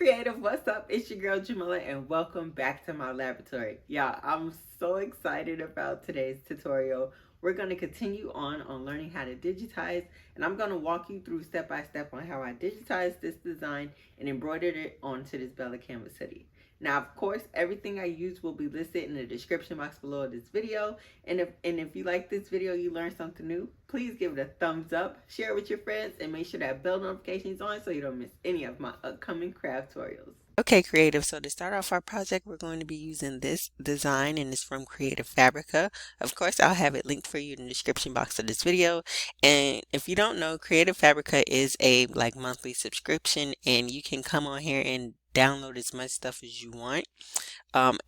Creative, what's up? It's your girl Jamila and welcome back to my laboratory. Yeah, I'm so excited about today's tutorial. We're going to continue on learning how to digitize, and I'm going to walk you through step by step on how I digitized this design and embroidered it onto this Bella Canvas hoodie. Now, of course, everything I use will be listed in the description box below this video. And if you like this video, you learned something new, please give it a thumbs up, share it with your friends, and make sure that bell notification is on so you don't miss any of my upcoming craft tutorials. Okay, creative. So to start off our project, we're going to be using this design, and it's from Creative Fabrica. Of course, I'll have it linked for you in the description box of this video. And if you don't know, Creative Fabrica is a monthly subscription, and you can come on here and download as much stuff as you want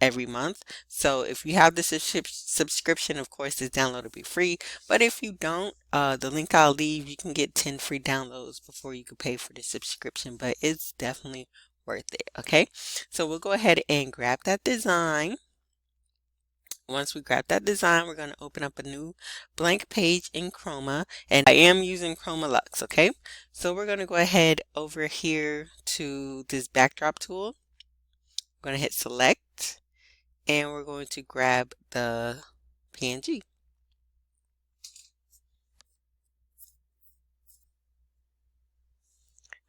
every month. So if you have the subscription, of course, this download will be free. But if you don't, the link I'll leave, you can get 10 free downloads before you could pay for the subscription. But it's definitely worth it. Okay, so we'll go ahead and grab that design. Once we grab that design, we're going to open up a new blank page in Chroma, and I am using Chroma Luxe. Okay, so we're going to go ahead over here to this backdrop tool. We're going to hit select, and we're going to grab the PNG.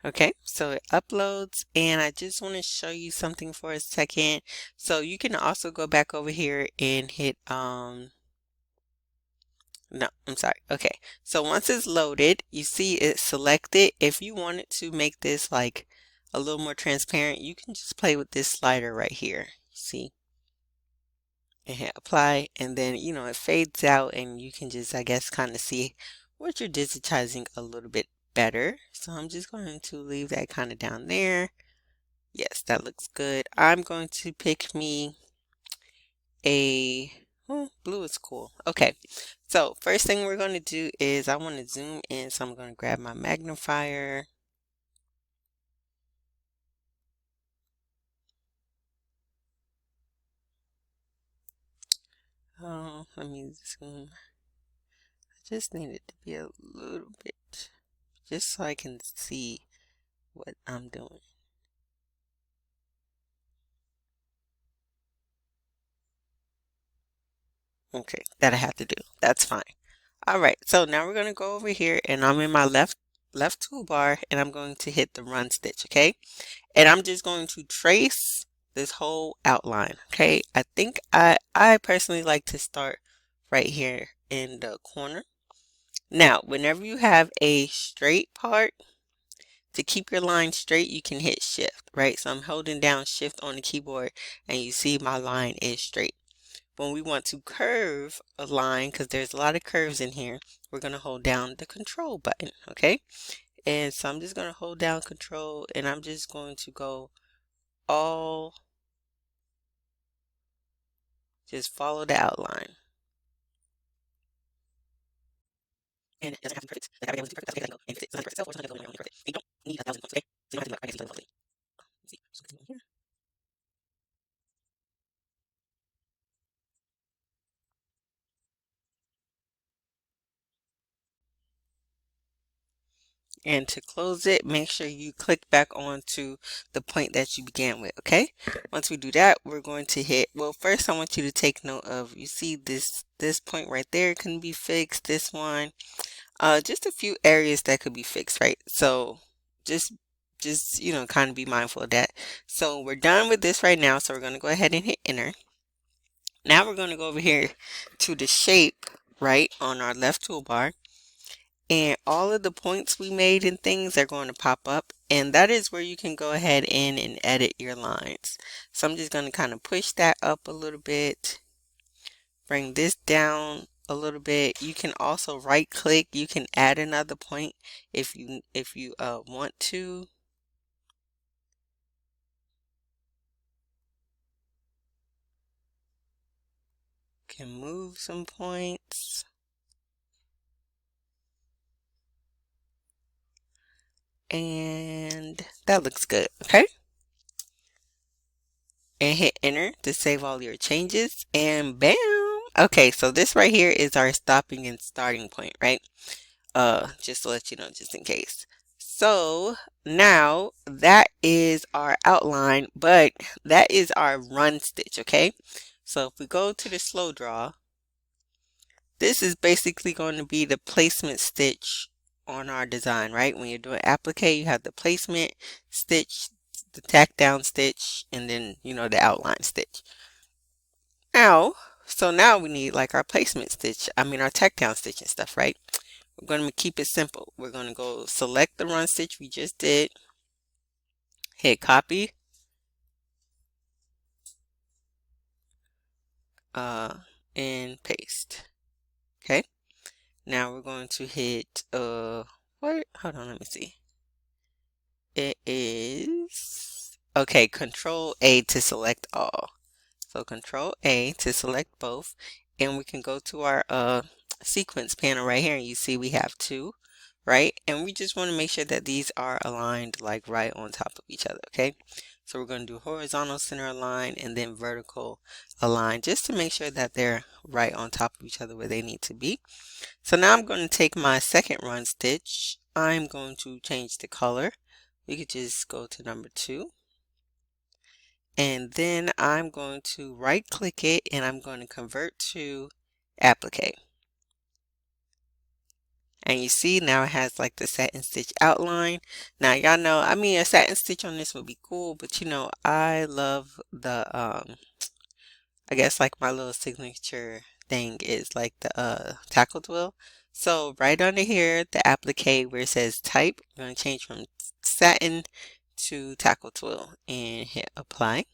Okay, so it uploads, and I just want to show you something for a second. So you can also go back over here and hit no, I'm sorry. Okay, so once it's loaded, you see it selected. If you wanted to make this like a little more transparent, you can just play with this slider right here. See? And hit apply, and then it fades out, and you can just, I guess, kind of see what you're digitizing a little bit better. So I'm just going to leave that kind of down there. Yes, that looks good. I'm going to pick me a blue is cool. Okay, so first thing we're going to do is I want to zoom in, so I'm going to grab my magnifier. Oh, let me zoom. I just need it to be a little bit, just so I can see what I'm doing. Okay, that I have to do. That's fine. All right, so now we're going to go over here, and I'm in my left toolbar, and I'm going to hit the run stitch, okay? And I'm just going to trace this whole outline, okay? I think I personally like to start right here in the corner. Now, whenever you have a straight part, to keep your line straight, you can hit shift, right? So I'm holding down shift on the keyboard, and you see my line is straight. When we want to curve a line, because there's a lot of curves in here, we're going to hold down the control button, okay? And so I'm just going to hold down control, and I'm just going to go all, just follow the outline. And it doesn't have to be perfect. Like everything has to be perfect. That's okay. Let go and fix it. It's not perfect itself, or it's not going to go perfect. And you don't need 1,000 points, okay? So you don't have to do like right lovely. Let's see. So continue here. And to close it, make sure you click back onto the point that you began with, okay? Once we do that, we're going to hit, well, first I want you to take note of, you see this point right there can be fixed, this one, just a few areas that could be fixed, right? So just kind of be mindful of that. So we're done with this right now, so we're going to go ahead and hit enter. Now we're going to go over here to the shape, right, on our left toolbar. And all of the points we made and things are going to pop up, and that is where you can go ahead and edit your lines. So I'm just going to kind of push that up a little bit, bring this down a little bit. You can also right click, you can add another point if you want to. Can move some points. And that looks good, okay? And hit enter to save all your changes, and bam! Okay, so this right here is our stopping and starting point, right? Just to let you know, just in case. So now that is our outline, but that is our run stitch, okay? So if we go to the slow draw, this is basically going to be the placement stitch on our design, right? When you're doing applique, you have the placement stitch, the tack down stitch, and then, you know, the outline stitch. Now, so now we need like our placement stitch, our tack down stitch and stuff, right? We're going to keep it simple. We're going to go select the run stitch we just did, hit copy, and paste. Okay. Now we're going to hit, what? Hold on, let me see. It is, okay, Control A to select all. So Control A to select both, and we can go to our sequence panel right here, and you see we have two, right? And we just want to make sure that these are aligned like right on top of each other, okay? So we're going to do horizontal center align and then vertical align just to make sure that they're right on top of each other where they need to be. So now I'm going to take my second run stitch. I'm going to change the color. We could just go to number 2. And then I'm going to right click it and I'm going to convert to applique. And you see now it has like the satin stitch outline. Now y'all know, a satin stitch on this would be cool, but you know, I love the, I guess like my little signature thing is like the tackle twill. So right under here, the applique where it says type, I'm going to change from satin to tackle twill and hit apply.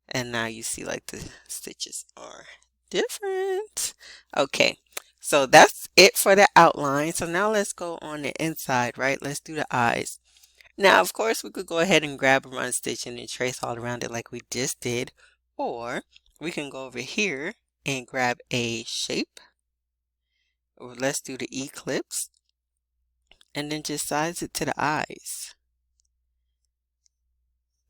And now you see like the stitches are different. Okay, so that's it for the outline. So now let's go on the inside, right? Let's do the eyes. Now, of course, we could go ahead and grab a run stitch and then trace all around it like we just did. Or we can go over here and grab a shape. Or let's do the eclipse. And then just size it to the eyes.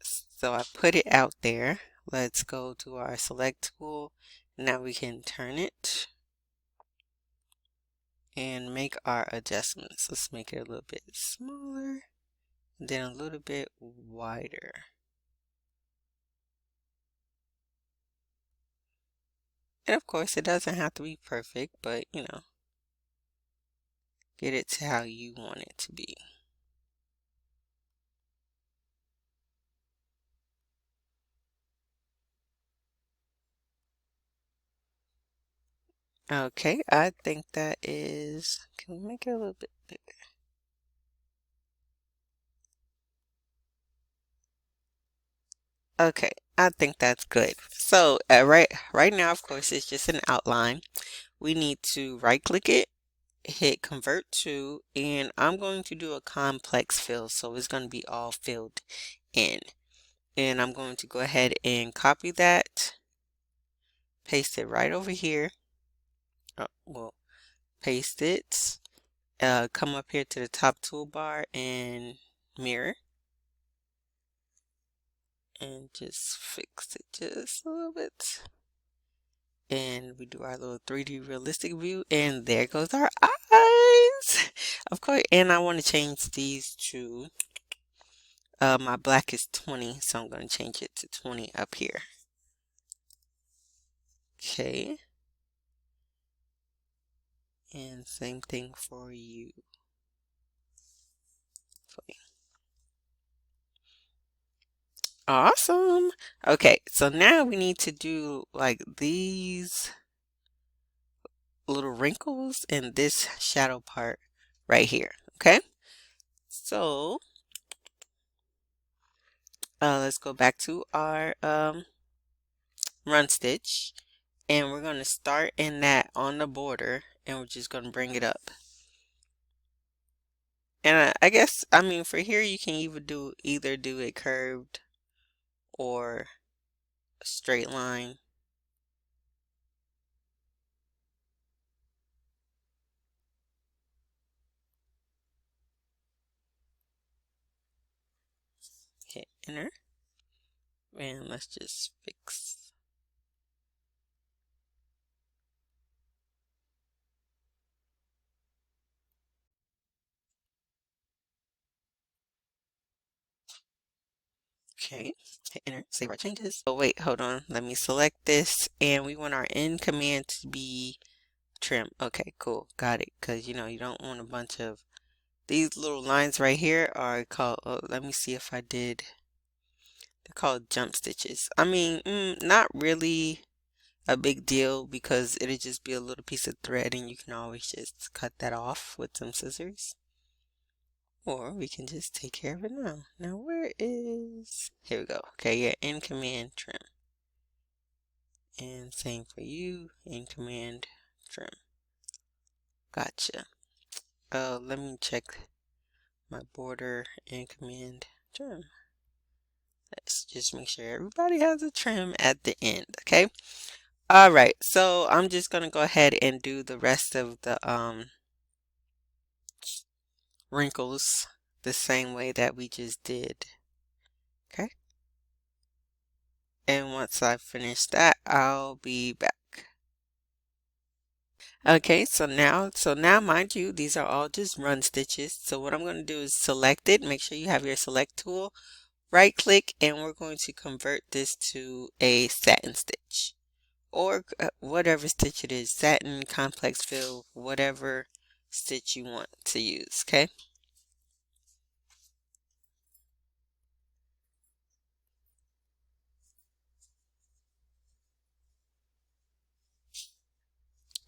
So I put it out there. Let's go to our select tool. Now we can turn it and make our adjustments. Let's make it a little bit smaller, then a little bit wider. And of course, it doesn't have to be perfect, but you know, get it to how you want it to be. Okay, I think that is, can we make it a little bit bigger? Okay, I think that's good. So right now, of course, it's just an outline. We need to right click it, hit convert to, and I'm going to do a complex fill, so it's going to be all filled in. And I'm going to go ahead and copy that, paste it right over here. Well, paste it, come up here to the top toolbar and mirror, and just fix it just a little bit. And we do our little 3D realistic view, and there goes our eyes. Of course, and I want to change these to, my black is 20, so I'm going to change it to 20 up here. Okay. And same thing for you. Awesome. Okay, so now we need to do like these little wrinkles in this shadow part right here. Okay, so let's go back to our run stitch, and we're going to start in that on the border, and we're just going to bring it up. And I guess, for here you can either do it curved or a straight line. Hit enter, and let's just fix. Okay, hit enter, save our changes. Oh wait, hold on. Let me select this, and we want our end command to be trim. Okay, cool, got it. Because you know you don't want a bunch of these little lines right here are called. Oh, let me see if I did. They're called jump stitches. I mean, not really a big deal because it'll just be a little piece of thread, and you can always just cut that off with some scissors. Or we can just take care of it now. Now where is, here we go. Okay, yeah, in command trim. And same for you, in command trim. Gotcha. Let me check my border in command trim. Let's just make sure everybody has a trim at the end, okay? All right, so I'm just gonna go ahead and do the rest of the wrinkles the same way that we just did. Okay. And once I finish that, I'll be back. Okay, so now mind you, these are all just run stitches. So what I'm going to do is select it. Make sure you have your select tool. Right click, and we're going to convert this to a satin stitch. Or whatever stitch it is, satin, complex fill, whatever stitch you want to use, okay?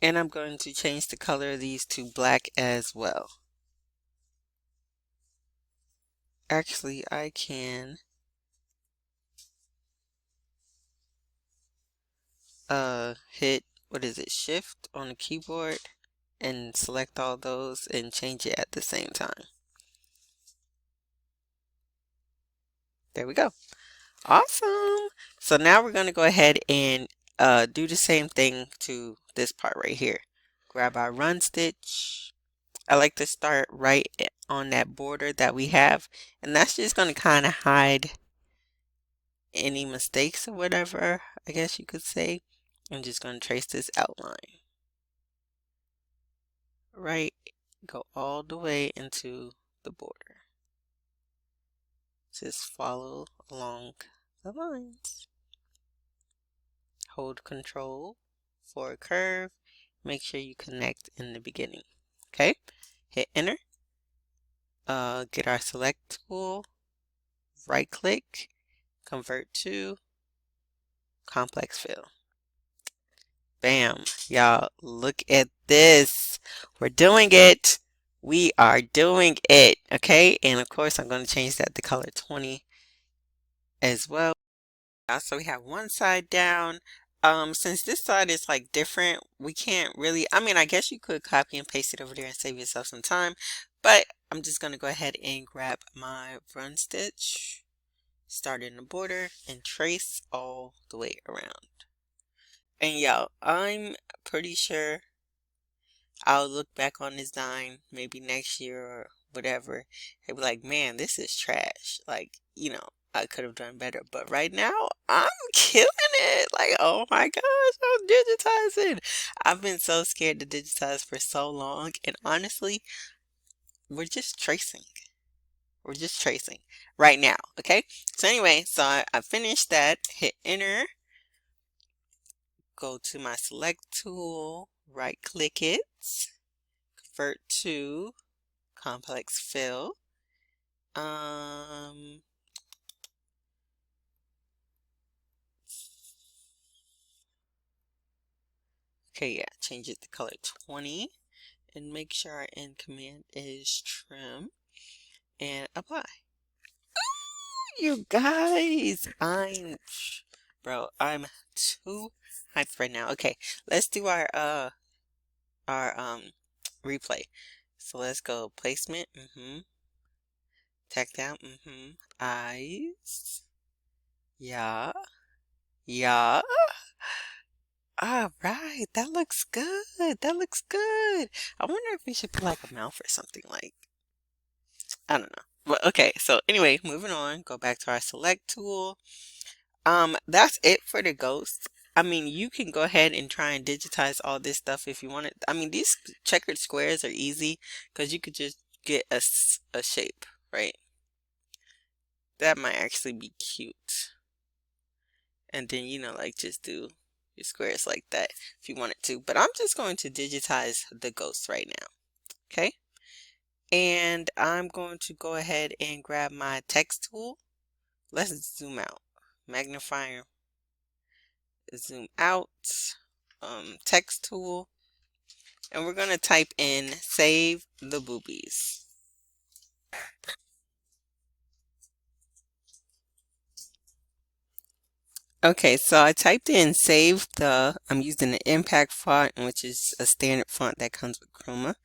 And I'm going to change the color of these to black as well. Actually, I can hit, what is it, shift on the keyboard and select all those and change it at the same time. There we go. Awesome. So now we're going to go ahead and do the same thing to this part right here. Grab our run stitch. I like to start right on that border that we have, and that's just going to kind of hide any mistakes or whatever, I guess you could say. I'm just going to trace this outline. Right, go all the way into the border. Just follow along the lines. Hold control for a curve. Make sure you connect in the beginning. Okay, hit enter. Get our select tool, right click, convert to complex fill. Bam, y'all, look at this. We're doing it. We are doing it. Okay, and of course I'm going to change that to color 20 as well. So we have one side down. Since this side is like different, we can't really, I mean, I guess you could copy and paste it over there and save yourself some time, but I'm just going to go ahead and grab my run stitch, start in the border, and trace all the way around. And y'all, I'm pretty sure I'll look back on this design maybe next year or whatever and be like, man, this is trash. Like, you know, I could have done better. But right now, I'm killing it. Like, oh my gosh, I'm digitizing. I've been so scared to digitize for so long. And honestly, we're just tracing. We're just tracing right now. Okay. So anyway, so I finished that, hit enter, go to my select tool, right click it, convert to complex fill. Okay, yeah, change it to color 20 and make sure our end command is trim and apply. You guys, bro, I'm too hyped right now. Okay, let's do our replay. So let's go placement, tack down, eyes, yeah, yeah. All right, that looks good. That looks good. I wonder if we should put like a mouth or something like, I don't know. Well, okay, so anyway, moving on, go back to our select tool. That's it for the ghost. I mean, you can go ahead and try and digitize all this stuff if you want it. I mean, these checkered squares are easy because you could just get a shape, right? That might actually be cute. And then, you know, like just do your squares like that if you wanted to. But I'm just going to digitize the ghost right now. Okay. And I'm going to go ahead and grab my text tool. Let's zoom out. Magnifier, zoom out, text tool. And we're going to type in save the boobies. Okay, so I typed in save the, I'm using the impact font, which is a standard font that comes with Chroma.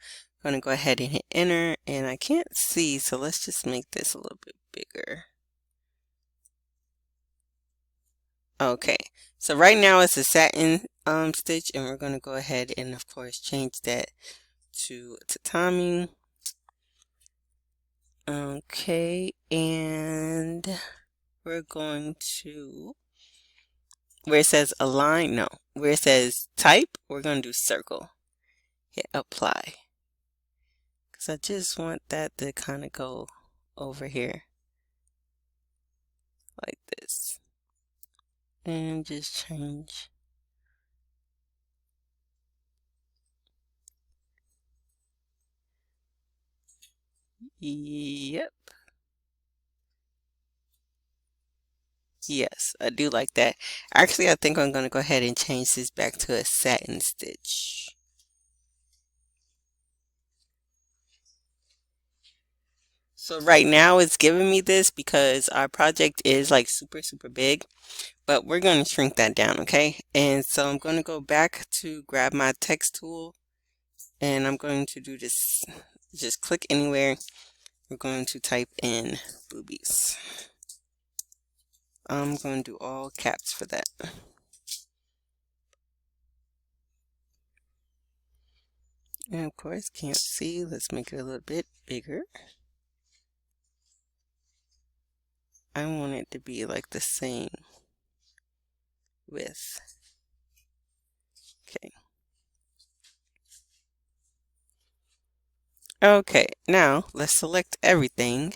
I'm going to go ahead and hit enter, and I can't see, so let's just make this a little bit bigger. Okay, so right now it's a satin stitch, and we're going to go ahead and of course change that to tatami. Okay, and we're going to, where it says align, no, where it says type, we're going to do circle. Hit apply. Because I just want that to kind of go over here like this. And just change. Yep. Yes, I do like that. Actually, I think I'm going to go ahead and change this back to a satin stitch. So right now it's giving me this because our project is like super big, but we're going to shrink that down, okay? And so I'm going to go back to grab my text tool, and I'm going to do this, just click anywhere. We're going to type in boobies. I'm going to do all caps for that. And of course, can't see. Let's make it a little bit bigger. I want it to be like the same width. Okay. Okay, now let's select everything.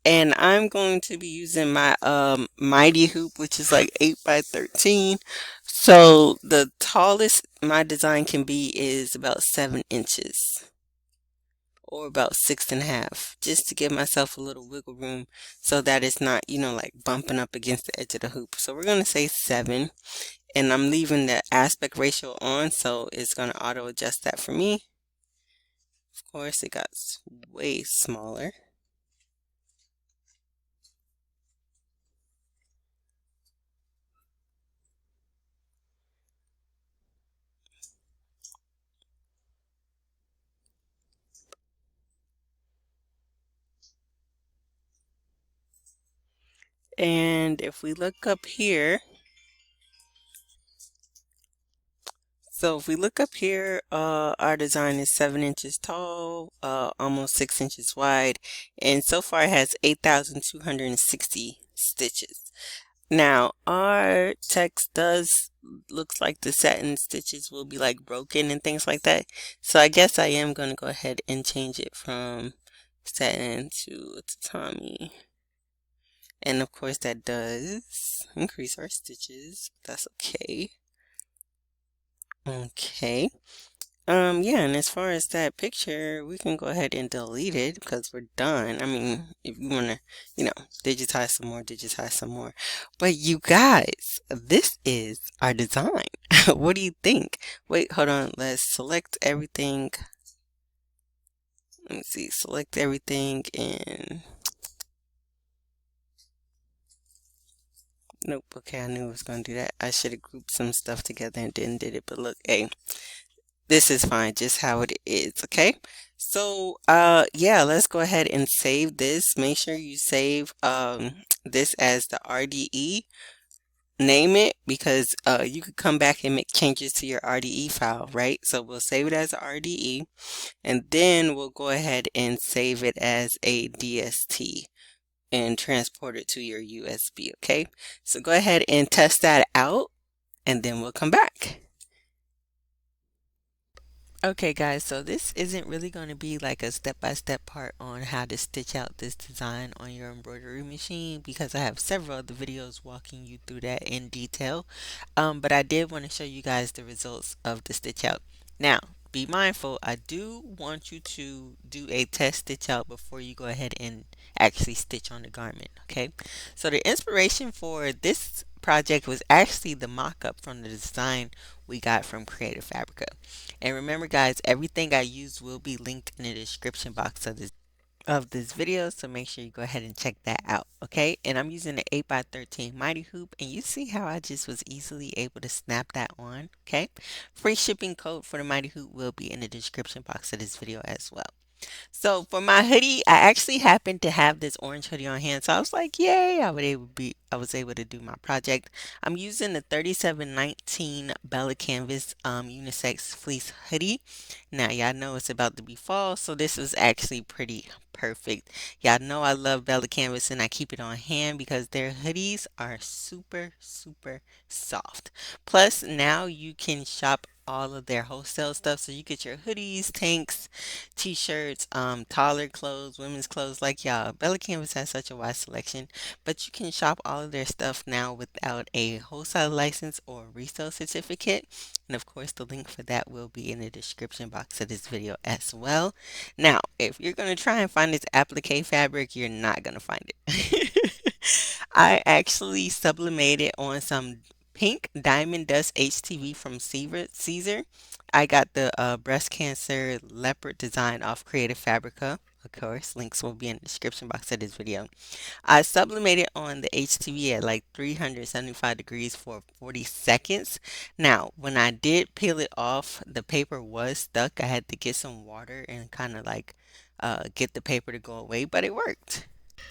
And I'm going to be using my mighty hoop, which is like 8 by 13. So the tallest my design can be is about 7 inches. Or about 6.5, just to give myself a little wiggle room so that it's not, you know, like bumping up against the edge of the hoop. So we're going to say 7, and I'm leaving the aspect ratio on, so it's going to auto adjust that for me. Of course, it got way smaller. And if we look up here, so if we look up here, our design is 7 inches tall, almost 6 inches wide, and so far it has 8,260 stitches. Now, our text looks like the satin stitches will be like broken and things like that. So I guess I am going to go ahead and change it from satin to tatami. And of course that does increase our stitches. That's okay. Okay. Yeah, and as far as that picture, we can go ahead and delete it because we're done. I mean, if you want to, you know, digitize some more, digitize some more. But you guys, this is our design. What do you think? Wait, hold on. Let's select everything. Let me see. Select everything and... Nope. Okay, I knew I was going to do that. I should have grouped some stuff together and then did it. But look, hey. This is fine, just how it is, okay? So, yeah, let's go ahead and save this. Make sure you save this as the RDE. Name it because you could come back and make changes to your RDE file, right? So we'll save it as a RDE, and then we'll go ahead and save it as a DST and transport it to your USB, okay? So go ahead and test that out, and then we'll come back. Okay, guys, so this isn't really going to be like a step-by-step part on how to stitch out this design on your embroidery machine because I have several other videos walking you through that in detail. But I did want to show you guys the results of the stitch out. Now, be mindful, I do want you to do a test stitch out before you go ahead and actually stitch on the garment, okay? So the inspiration for this project was actually the mock-up from the design we got from Creative Fabrica. And remember guys, everything I use will be linked in the description box of this video, so make sure you go ahead and check that out, okay? And I'm using the 8x13 mighty hoop, and you see how I just was easily able to snap that on, okay? Free shipping code for the mighty hoop will be in the description box of this video as well. So for my hoodie, I actually happened to have this orange hoodie on hand. So I was like, yay, I was able to do my project. I'm using the 3719 Bella Canvas unisex fleece hoodie. Now y'all know it's about to be fall, so this is actually pretty perfect. Y'all know I love Bella Canvas and I keep it on hand because their hoodies are super, super soft. Plus now you can shop all of their wholesale stuff, so you get your hoodies, tanks, t-shirts, taller clothes, women's clothes. Like y'all, Bella Canvas has such a wide selection, but you can shop all of their stuff now without a wholesale license or resale certificate. And of course, the link for that will be in the description box of this video as well. Now, if you're going to try and find this applique fabric, you're not going to find it. I actually sublimated on some pink diamond dust HTV from Caesar. I got the breast cancer leopard design off Creative Fabrica. Of course, links will be in the description box of this video. I sublimated on the HTV at like 375 degrees for 40 seconds. Now, when I did peel it off, the paper was stuck. I had to get some water and kind of like get the paper to go away, but it worked.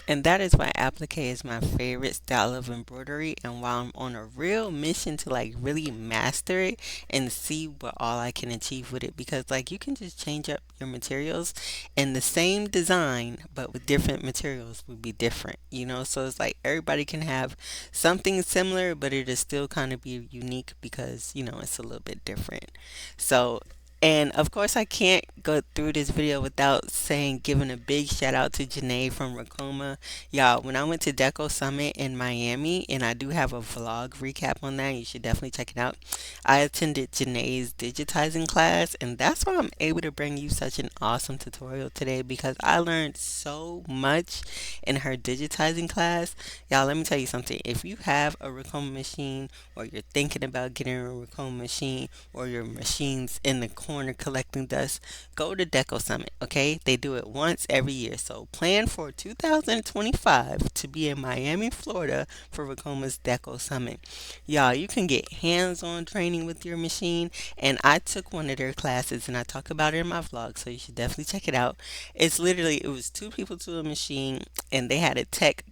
And that is why applique is my favorite style of embroidery. And while I'm on a real mission to like really master it and see what all I can achieve with it, because like you can just change up your materials and the same design but with different materials would be different, you know? So it's like everybody can have something similar, but it is still kind of be unique because, you know, it's a little bit different. So and of course, I can't go through this video without saying, giving a big shout out to Janae from Racoma. Y'all, when I went to Deco Summit in Miami, and I do have a vlog recap on that, you should definitely check it out. I attended Janae's Digitizing class, and that's why I'm able to bring you such an awesome tutorial today because I learned so much in her Digitizing class. Y'all, let me tell you something. If you have a Racoma machine, or you're thinking about getting a Racoma machine, or your machine's in the corner collecting dust, go to Deco Summit, okay? They do it once every year. So plan for 2025 to be in Miami, Florida for Racoma's Deco Summit. Y'all, you can get hands-on training with your machine, and I took one of their classes and I talk about it in my vlog, so you should definitely check it out. It's literally, it was two people to a machine and they had a tech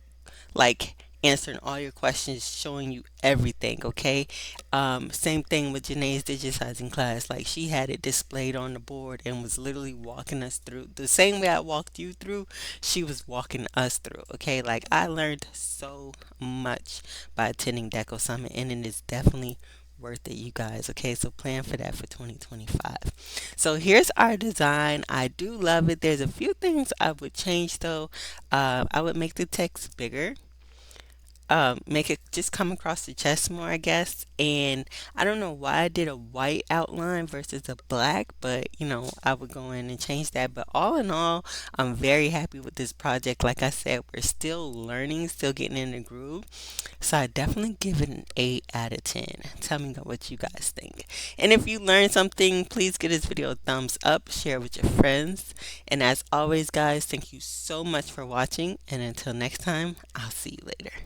like answering all your questions, showing you everything, okay? Same thing with Janae's digitizing class. Like she had it displayed on the board and was literally walking us through the same way I walked you through, she was walking us through, okay? Like I learned so much by attending Deco Summit and it is definitely worth it, you guys. Okay, so plan for that for 2025. So here's our design. I do love it. There's a few things I would change though. I would make the text bigger, make it just come across the chest more, I guess. And I don't know why I did a white outline versus a black, but you know, I would go in and change that. But all in all, I'm very happy with this project. Like I said, we're still learning, still getting in the groove. So I definitely give it an 8 out of 10. Tell me what you guys think. And if you learned something, please give this video a thumbs up, share with your friends. And as always, guys, thank you so much for watching. And until next time, I'll see you later.